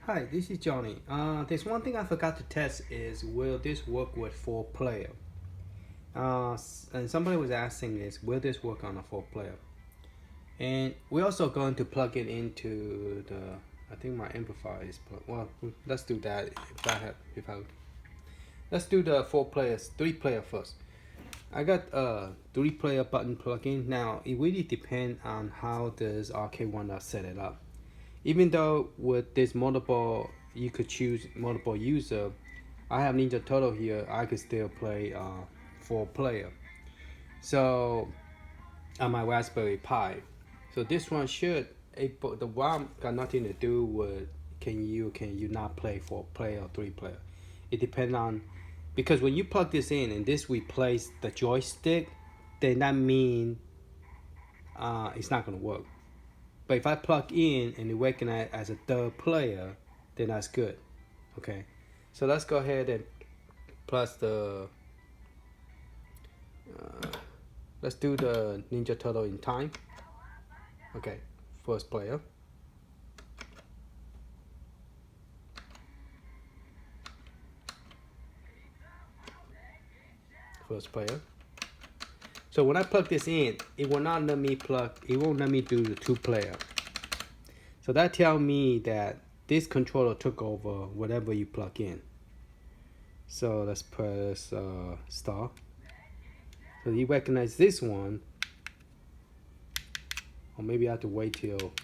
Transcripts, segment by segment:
Hi, this is Johnny. There's one thing I forgot to test is will this work with 4 player? And somebody was asking is will this work on a 4 player? And we're also going to plug it into the. I think my amplifier is plugged. Well, let's do that. Let's do the 4 players, 3 player first. I got a 3 player button plug-in. Now it really depends on how does arcade want to set it up. Even though with this multiple, you could choose multiple user. I have Ninja Turtle here. I could still play 4 player. So on my Raspberry Pi. So this one should the ROM got nothing to do with can you not play 4 player or 3 player. It depends on because when you plug this in and this replace the joystick, then that means it's not gonna work. But if I plug in and it recognize as a 3rd player, then that's good. Okay, so let's go ahead and plus the let's do the Ninja Turtle in time. Okay, 1st player. First player. So when I plug this in, it will not let me it won't let me do the 2 player. So that tells me that this controller took over whatever you plug in. So let's press start. So you recognize this one, or maybe I have to wait till.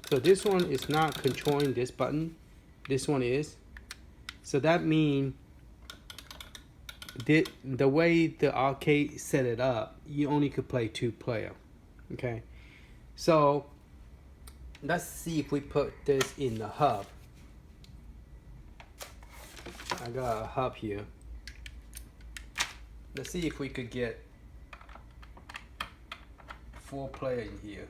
So this one is not controlling this button. This one is. So that means the way the arcade set it up, you only could play 2 player. Okay. So let's see if we put this in the hub. I got a hub here. Let's see if we could get 4 player in here.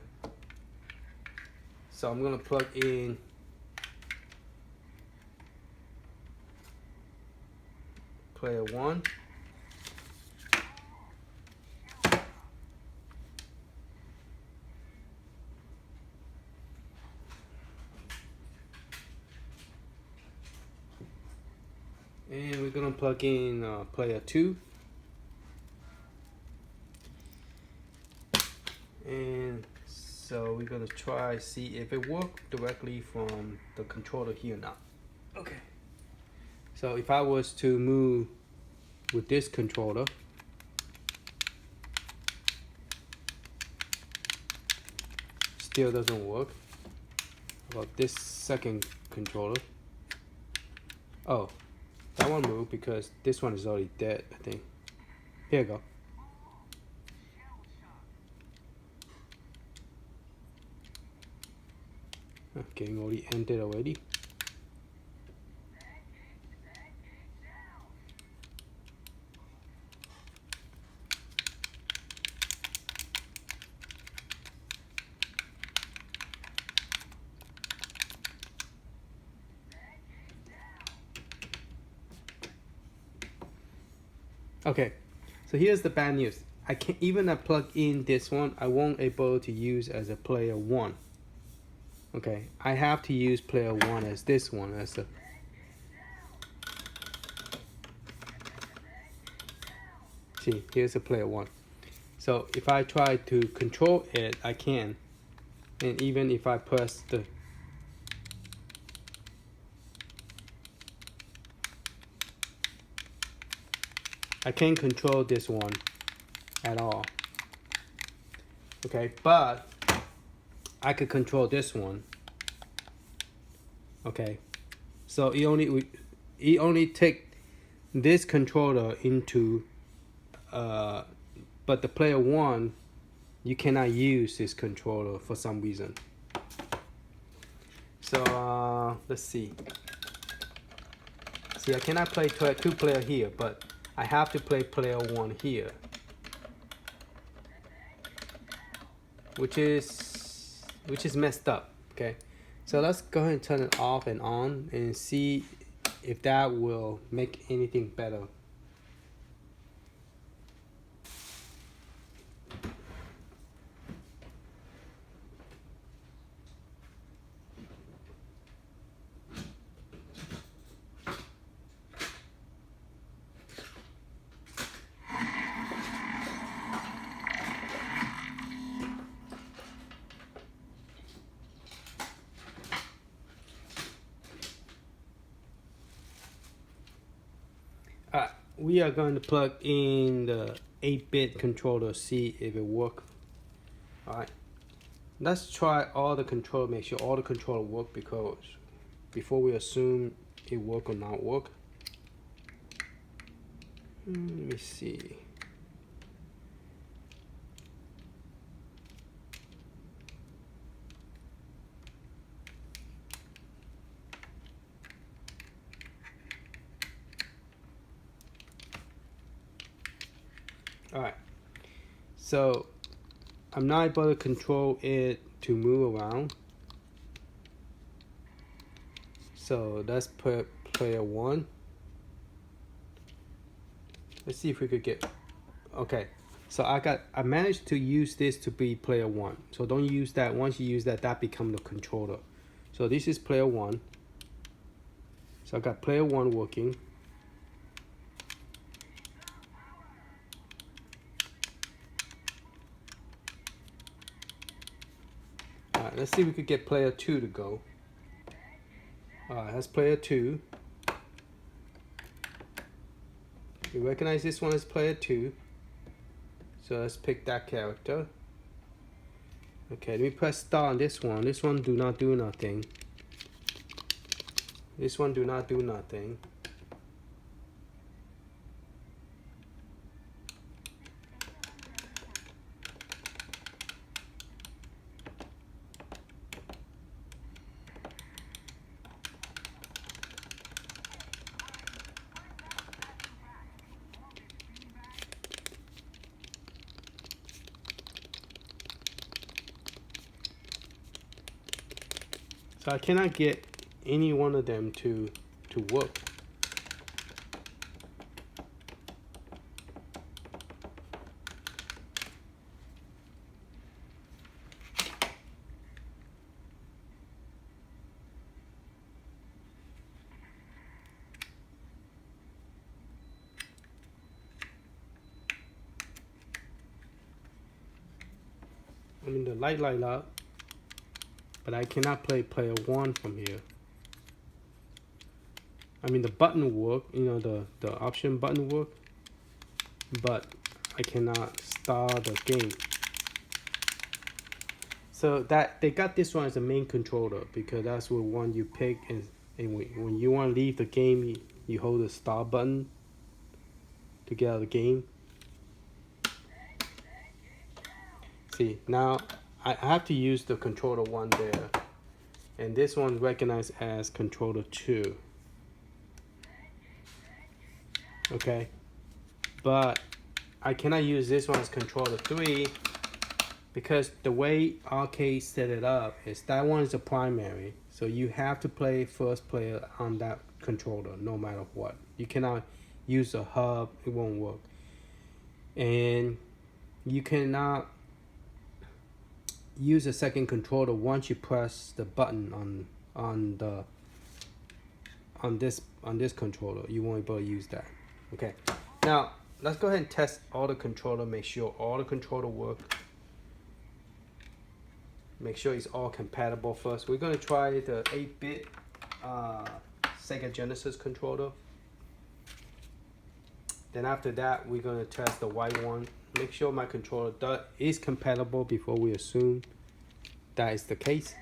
So I'm gonna plug in player 1. And we're gonna plug in player 2. And so we're gonna try see if it works directly from the controller here now. Okay. So if I was to move with this controller, still doesn't work. How about this second controller? Oh, that one moved because this one is already dead, I think. Here you go. Game already ended already. Okay, so here's the bad news. I can't even plug in this one. I won't able to use as a player 1. Okay, I have to use player 1 as this one as the. See, here's a player 1. So if I try to control it, I can. And even if I press the. I can't control this one at all. Okay, but I could control this one. Okay, so it only take this controller into but the player 1 you cannot use this controller for some reason. So let's see. See, I cannot play 2 player here, but I have to play player 1 here. which is messed up. Okay, so let's go ahead and turn it off and on and see if that will make anything better. We are going to plug in the 8-bit controller, see if it works. Alright, let's try all the controller, make sure all the controller work, because before we assume it work or not work. Let me see. Alright, so I'm not able to control it to move around. So let's put player 1. Let's see if we could get, okay. So I managed to use this to be player 1. So don't use that. Once you use that, that becomes the controller. So this is player 1. So I got player 1 working. Alright, let's see if we could get player 2 to go. Alright, that's player 2. You recognize this one as player 2. So let's pick that character. Okay, let me press start on this one. This one do not do nothing. This one do not do nothing. So I cannot get any one of them to work. I mean, the light up, but I cannot play player 1 from here. I mean, the button work, you know, the option button work, but I cannot start the game. So that they got this one as the main controller, because that's the one you pick, and when you want to leave the game, you hold the start button to get out of the game. See, now I have to use the controller 1 there, and this one recognized as controller 2. Okay, but I cannot use this one as controller 3, because the way Arcade set it up is that one is the primary, so you have to play first player on that controller no matter what. You cannot use a hub, it won't work. And you cannot use a second controller once you press the button on this controller. You won't be able to use that. Okay, now let's go ahead and test all the controller, make sure all the controller work. Make sure it's all compatible first. We're gonna try the 8-bit Sega Genesis controller. Then after that, we're gonna test the white one. Make sure my controller is compatible before we assume that is the case.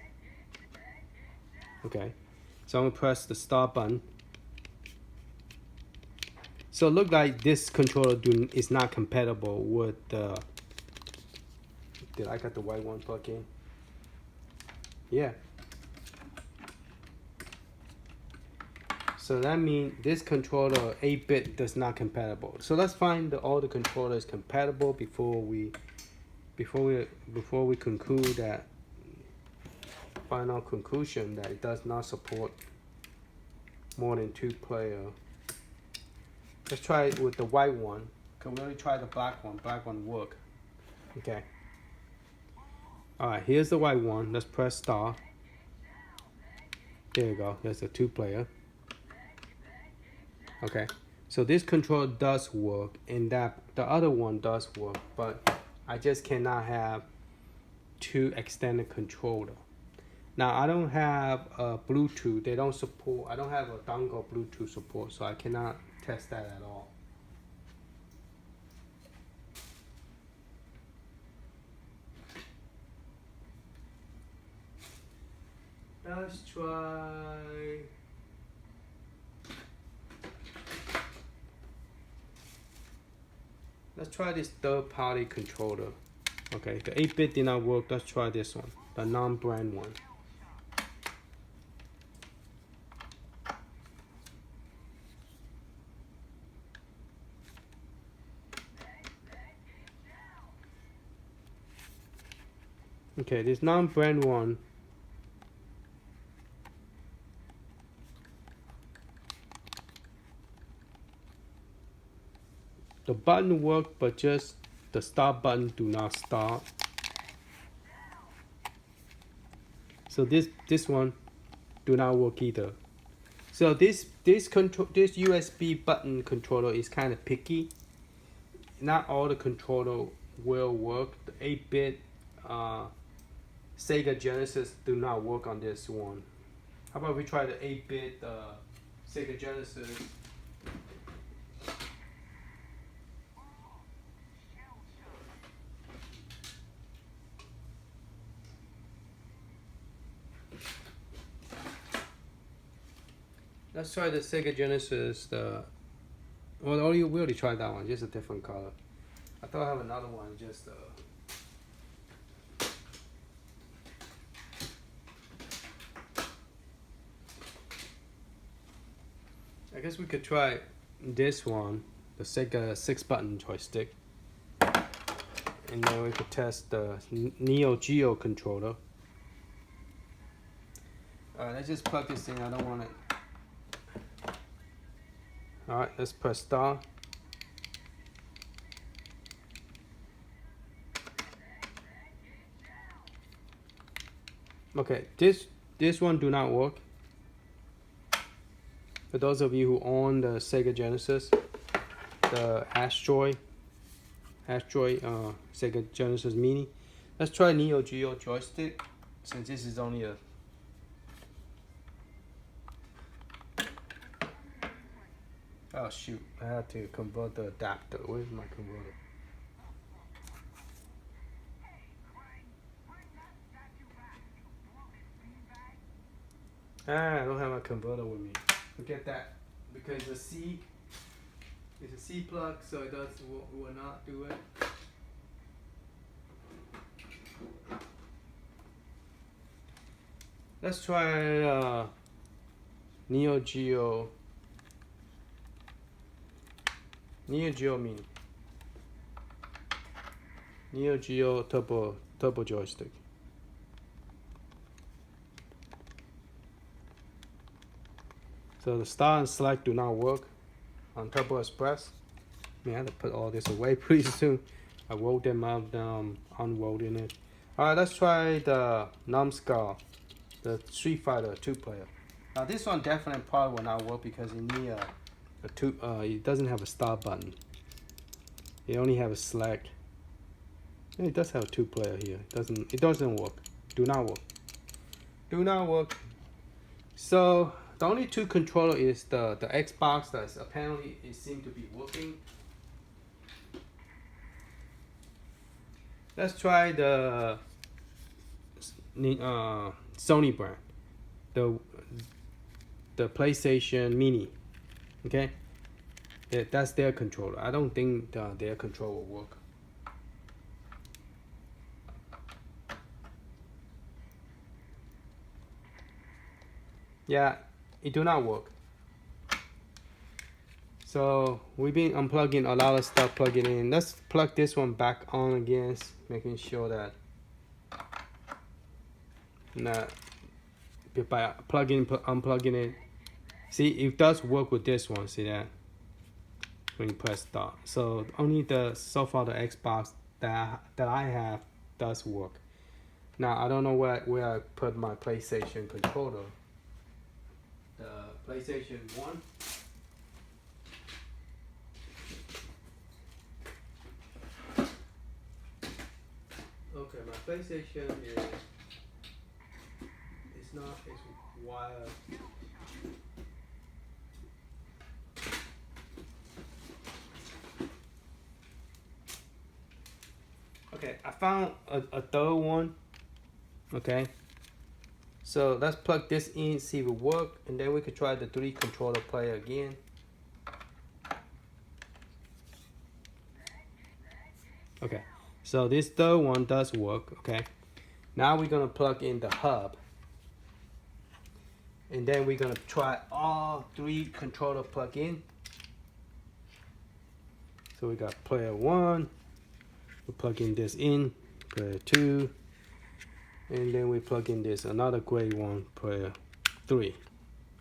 Okay, so I'm gonna press the start button. So it looks like this controller is not compatible with the. Did I got the white one plugged in? Yeah. So that means this controller 8-bit does not compatible. So let's find all the controllers compatible before we before we conclude that final conclusion that it does not support more than 2 player. Let's try it with the white one. Can we only try the black one? Black one work. Okay. Alright, here's the white one. Let's press star. There you go. There's the 2 player. Okay. So this controller does work, and that the other one does work, but I just cannot have 2 extended controller. Now I don't have Bluetooth. They don't support. I don't have a dongle Bluetooth support, so I cannot test that at all. Let's try. Let's try this third-party controller. Okay, the 8-bit did not work. Let's try this one, the non-brand one. Okay, this non-brand one. The button work, but just the start button do not start. So this one do not work either. So this USB button controller is kind of picky. Not all the controller will work. The 8-bit Sega Genesis do not work on this one. How about we try the 8-bit Sega Genesis? Let's try the Sega Genesis. We already tried that one, just a different color. I thought I have another one, just I guess we could try this one, the Sega 6-button joystick, and then we could test the Neo Geo controller. Alright, let's just plug this in. I don't want it. Alright, let's press star. Okay, this one do not work. For those of you who own the Sega Genesis, the Asteroid Sega Genesis Mini, let's try Neo Geo Joystick, since this is only a oh shoot, I had to convert the adapter. Where's my converter? I don't have my converter with me. Forget that, because the C is a C plug, so it will not do it. Let's try Neo Geo Mini, Neo Geo Turbo Joystick. So the star and select do not work on Turbo Express. I have to put all this away pretty soon. I rolled them up, unrolled it. Alright, let's try the Numbskull, the Street Fighter 2-player. Now this one definitely probably will not work because it need it doesn't have a start button. It only have a select. It does have a 2-player here. It doesn't work. Do not work. So the only 2 controller is the Xbox that apparently it seems to be working. Let's try the Sony brand, the PlayStation Mini. Okay, that's their controller. I don't think their controller will work. Yeah, it do not work. So we've been unplugging a lot of stuff, plugging in. Let's plug this one back on again, making sure that not by plugging, unplugging it. See, it does work with this one. See that when you press start. So only so far the Xbox that I have does work. Now I don't know where I put my PlayStation controller. The PlayStation 1. Okay, my PlayStation is it's wired. Okay, I found a third one. Okay, so let's plug this in, see if it works, and then we could try the 3 controller player again. Okay, so this third one does work. Okay, now we're gonna plug in the hub, and then we're gonna try all 3 controller plug in. So we got player 1, we plug in this in, player 2, and then we plug in this another gray one, player 3.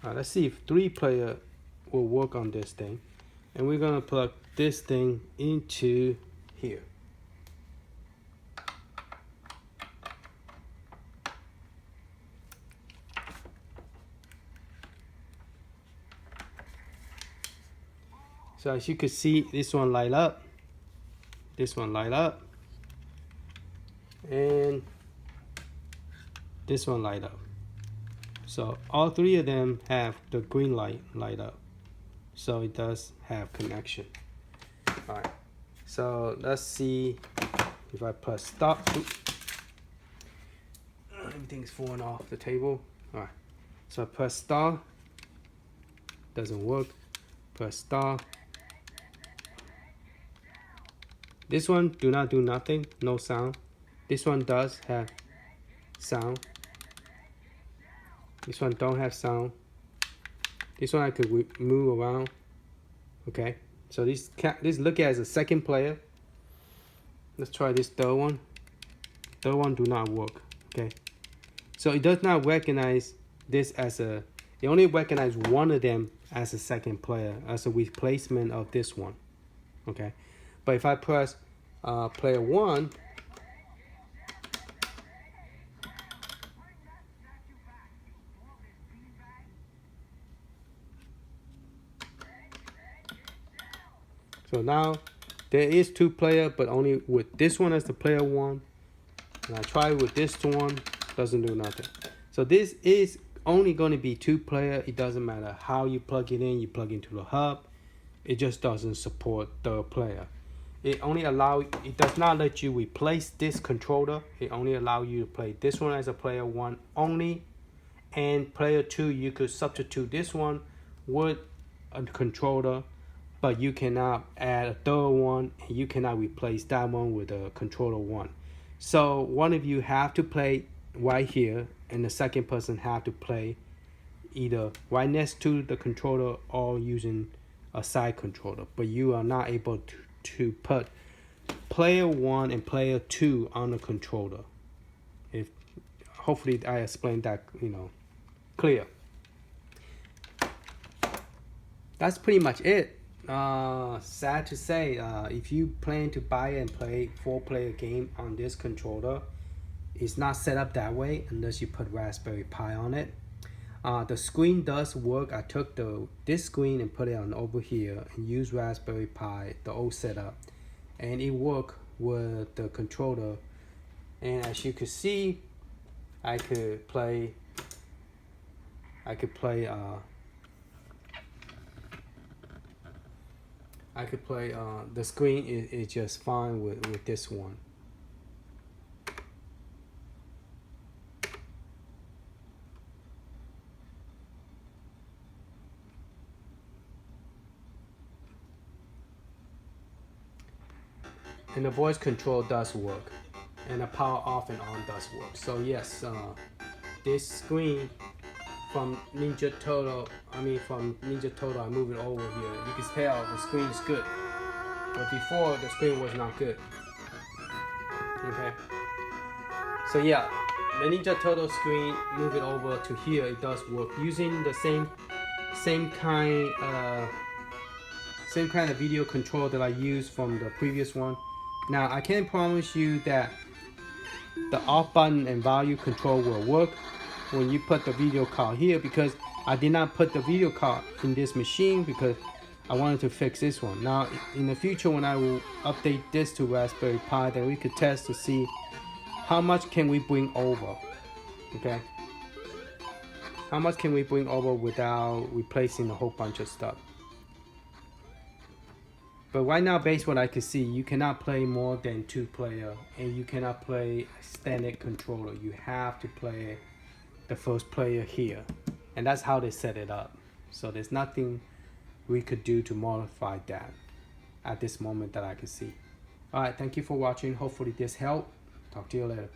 All right, let's see if 3 player will work on this thing, and we're gonna plug this thing into here. So as you can see, this one light up, this one light up, and this one light up. So all 3 of them have the green light up. So it does have connection. All right. So let's see if I press stop. Oops. Everything's falling off the table. All right. So I press star. Doesn't work. Press star. This one do not do nothing, no sound. This one does have sound. This one don't have sound. This one I could move around. Okay, so this look as a second player. Let's try this third one. Third one do not work. Okay, so it does not recognize this as a. It only recognize one of them as a second player, as a replacement of this one. Okay. But if I press player 1, so now there is 2 player, but only with this one as the player 1. And I try with this one, doesn't do nothing. So this is only going to be 2 player. It doesn't matter how you plug it in. You plug into the hub. It just doesn't support third player. It does not let you replace this controller. It only allows you to play this one as a player 1 only, and player 2 you could substitute this one with a controller, but you cannot add a third one, and you cannot replace that one with a controller 1. So one of you have to play right here, and the second person have to play either right next to the controller or using a side controller, but you are not able to put player 1 and player 2 on the controller. If hopefully I explained that, clear. That's pretty much it. Sad to say, if you plan to buy and play 4-player game on this controller, it's not set up that way unless you put Raspberry Pi on it. The screen does work. I took this screen and put it on over here and used Raspberry Pi, the old setup, and it worked with the controller. And as you can see, I could play the screen is just fine with this one. And the voice control does work, and the power off and on does work. So yes, this screen from Ninja Turtle, I move it over here. You can tell the screen is good. But before, the screen was not good. Okay. So yeah, the Ninja Turtle screen, move it over to here. It does work using the same kind of video control that I used from the previous one. Now I can promise you that the off button and volume control will work when you put the video card here, because I did not put the video card in this machine because I wanted to fix this one. Now in the future, when I will update this to Raspberry Pi, then we could test to see how much can we bring over. Okay, how much can we bring over without replacing a whole bunch of stuff. But right now, based on what I can see, you cannot play more than 2 player, and you cannot play a standard controller. You have to play the first player here, and that's how they set it up. So there's nothing we could do to modify that at this moment that I can see. All right, thank you for watching. Hopefully this helped. Talk to you later.